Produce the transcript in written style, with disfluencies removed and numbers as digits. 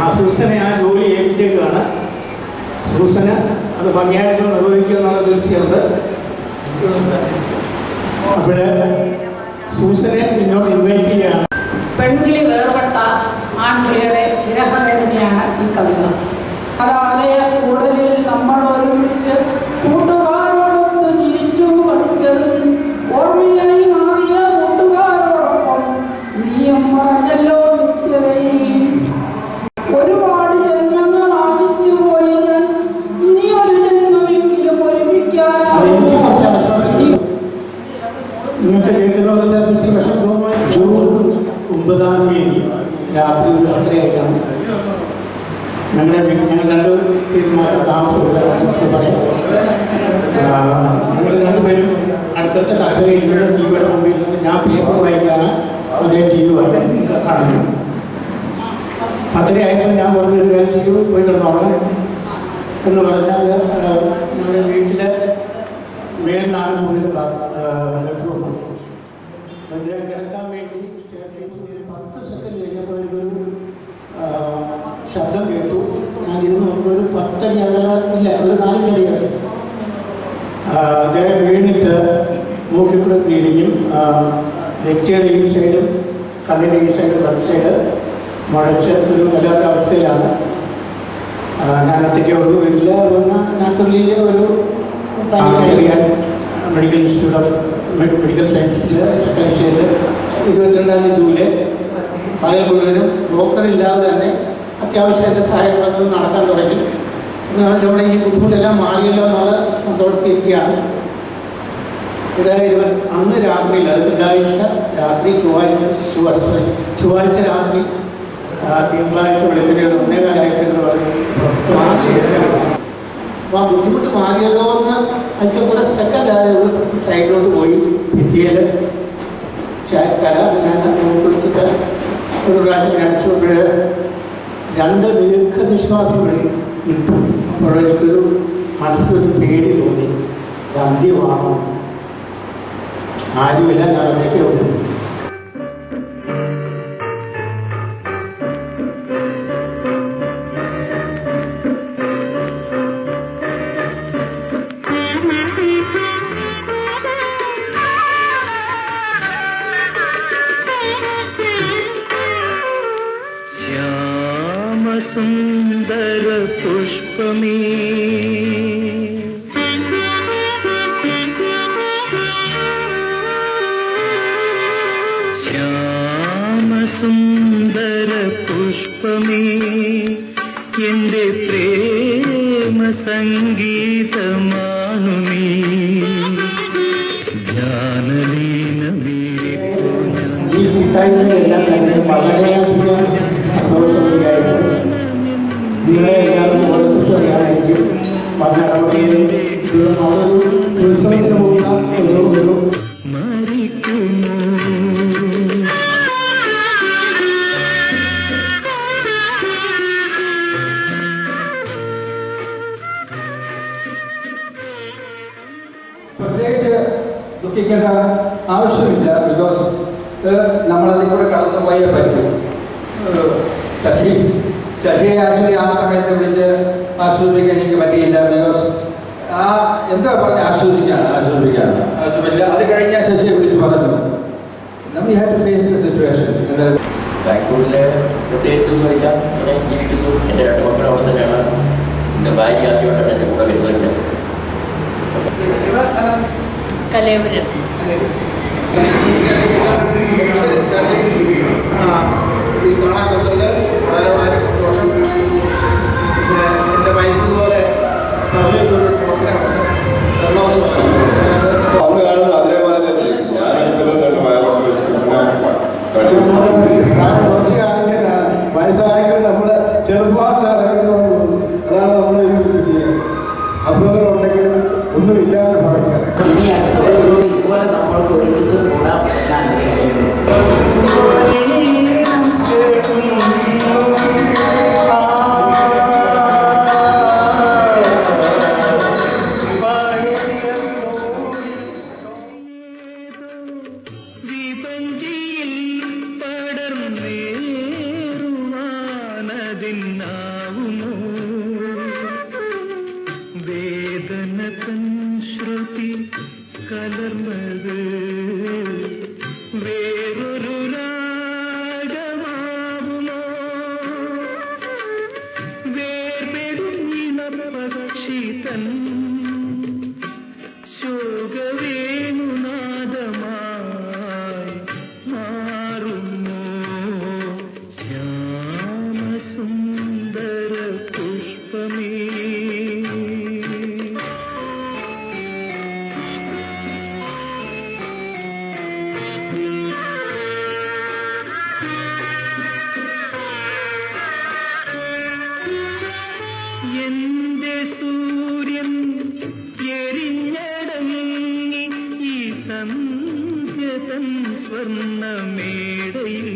ആ സൂസനെ ആ ജോലി ഏൽപ്പിച്ചേക്കാണ്. സൂസന് അത് ഭംഗിയായിട്ട് നിർവഹിക്കുക എന്നുള്ള തീർച്ചയുണ്ട്. അപ്പോൾ സൂസനെ ഇങ്ങോട്ട് ഇൻവൈറ്റ് ചെയ്യുകയാണ്. പെൺകിളി വേർപെട്ട ആൺകിളിയുടെ വിരഹവേദനയാണ് ഈ കവിത. അതാലയ കൂടലിൽ നമ്മൾ ഒരുമിച്ച് കൂട്ടുകാരോടൊത്ത് ചിരിച്ചു കളിച്ചതും ഓർമ്മയായി മാറിയ കൂട്ടുകാരോടൊപ്പം നീയും പറഞ്ഞല്ലോ നിത്യതയിൽ. ഒരുപാട് ജന്മങ്ങൾ ആശിച്ചു പോയി ഇനിയൊരു ജന്മമെങ്കിലും ഒരുമിക്കാനായി. നിങ്ങൾക്ക് കേൾക്കുന്നവർക്ക് വിഷം തോന്നുമായി ജൂൺ 9-ാം തീയതി രാത്രി 10:30 ഞങ്ങൾ രണ്ടുപേരും മാത്രം താമസമില്ല പറയാം. ഞങ്ങൾ രണ്ടുപേരും അടുത്തടുത്ത കസേരയിൽ ടി വിയുടെ മുമ്പിൽ നിന്ന് ഞാൻ പേപ്പർ വായിക്കാണ്, അതേ ടി വി വായിക്കാൻ കാണുന്നു. 10:30 ഞാൻ പറഞ്ഞൊരു കാര്യം ചെയ്തു, പോയി കിടന്നുറങ്ങും എന്ന് പറഞ്ഞാൽ ഞങ്ങളുടെ വീട്ടിലെ മേളിലാണ് കൂടുതൽ ബെഡ്റൂം. അദ്ദേഹം കിടക്കാൻ വേണ്ടി സ്റ്റെയർ കേസിൽ 10 സെക്കൻഡ് കഴിഞ്ഞപ്പോൾ എനിക്കൊരു ശബ്ദം കേട്ടു. ഞാൻ ഇരുന്ന് നോക്കുമ്പോൾ ഒരു 10 അടി ഇല്ല, ഒരു 4 അടി അകലെ അദ്ദേഹം വീണിട്ട് മൂക്കിക്കൂടെ ബ്ലീഡിങ്ങും, നെറ്റിയുടെ ഈ സൈഡും കണ്ണിൻ്റെ ഈ സൈഡും റെഡ് സൈഡ് മുഴച്ച് ഒരു വല്ലാത്ത അവസ്ഥയിലാണ്. ഞാൻ ഒറ്റയ്ക്ക് ഉള്ളൂ. വീട്ടിൽ വന്ന നാച്ചുറലി ഒരു ചെയ്യാൻ മെഡിക്കൽ ഇൻസ്റ്റിറ്റ്യൂട്ട് ഓഫ് മെഡിക്കൽ സയൻസിൽ സെക്കൻഡ് 22 ജൂലൈ പകൽ മുഴുവനും ബ്രോക്കറില്ലാതെ തന്നെ അത്യാവശ്യമായിട്ട് സഹായങ്ങളൊക്കെ നടക്കാൻ തുടങ്ങി. നമ്മുടെ ഈ ബുദ്ധിമുട്ടെല്ലാം മാറിയല്ലോ എന്നുള്ള സന്തോഷത്തിരിക്കുകയാണ്. ഇവിടെ അന്ന് രാത്രിയിൽ, അത് തിങ്കളാഴ്ച രാത്രി, ചൊവ്വാഴ്ച രാത്രി, തിങ്കളാഴ്ച വെളുപ്പിന് 1:15 പറഞ്ഞു. അപ്പോൾ ആ ബുദ്ധിമുട്ട് മാറിയല്ലോ എന്ന് വെച്ചാൽ കുറേ സെക്കൻഡ് ആയത് സൈഡിലോട്ട് പോയി ഭിത്തിയിൽ തല ഞാൻ നോക്കി വെച്ചിട്ട് ഒരു പ്രാവശ്യം അടിച്ചപ്പോൾ 2 ദീർഘനിശ്വാസം ഇട്ടു. അപ്പോഴെനിക്കൊരു മനസ്സിലൊരു പേടി തോന്നി, ഇത് അന്ത്യമാണോ, ആരുമില്ല, ഞാൻ ഒറ്റയ്ക്കേ ഉള്ളൂ. സുന്ദര പുഷ്പമേ ശ്യാമസുന്ദര പുഷ്പമേ എൻ്റെ പ്രേമ സംഗീതമാണു നീ. ഈ കൂട്ടായ്മയെല്ലാം തന്നെ വളരെയധികം സന്തോഷമുണ്ടായിരുന്നു. നിങ്ങളെ എല്ലാവരും ഓരോരുത്തർക്കും അറിയാമെങ്കിൽ വന്നിടപെടുകയും ഇതിലൂടെ നമ്മളൊരു ഉത്സവത്തിന് പോകുന്ന ഒരു പ്രത്യേകിച്ച് ദുഃഖിക്കേണ്ട ആവശ്യമില്ല. ബിക്കോസ് നമ്മളതിൽ കൂടെ കടന്നു പോയേ പറ്റും. ശശിയെ ആക്ച്വലി ആ സമയത്ത് വിളിച്ച് ആസ്വദിക്കാൻ എനിക്ക് പറ്റിയില്ല. ബിക്കോസ് ആ എന്താ പറഞ്ഞ ആസ്വദിക്കാണ് വലിയ. അത് കഴിഞ്ഞാൽ ശശിയെ വിളിച്ച് പറഞ്ഞു we have to face the situation. ബാംഗ്ലൂരിലെ പ്രത്യേകിച്ചൊന്നുമില്ല, ഇങ്ങനെ ജീവിക്കുന്നു. എൻ്റെ 2 മക്കൾ അവിടെ തന്നെയാണ്. എൻ്റെ ഭാര്യ ആദ്യമായിട്ടാണ് എൻ്റെ കൂടെ വരുന്നുണ്ട്. കലേവരം ഈ കാണാൻ പറ്റുന്നത് വളരെ സന്തോഷം. പിന്നെ എൻ്റെ വൈഫ് പോലെ പറഞ്ഞൊരു പ്രോഗ്രാമാണ് അന്ന് കാണുന്ന അതേമാതിരി വയസ്സായെങ്കിൽ നമ്മൾ ചെറുപ്പക്കാരാണ്. അതാണ് നമ്മൾ അസുഖങ്ങളുണ്ടെങ്കിലും ഒന്നുമില്ലാതെ പറയുകയാണ്. ഇനി അടുത്ത ഇതുപോലെ നമ്മൾക്ക് ഒരുമിച്ച് കൂടാം എന്നാണ് കലർന്നത് വേറൊരു രാഗമാവുമോ? വേർപെടുന്നിണപക്ഷി തൻ ശോകവേണുനാദമായി മാറുമോ? ശ്യാമസുന്ദര പുഷ്പമേ എന്റെ സൂര്യൻ എരിഞ്ഞടങ്ങി ഈ സന്ധ്യ തൻ സ്വർണ്ണമേടയിൽ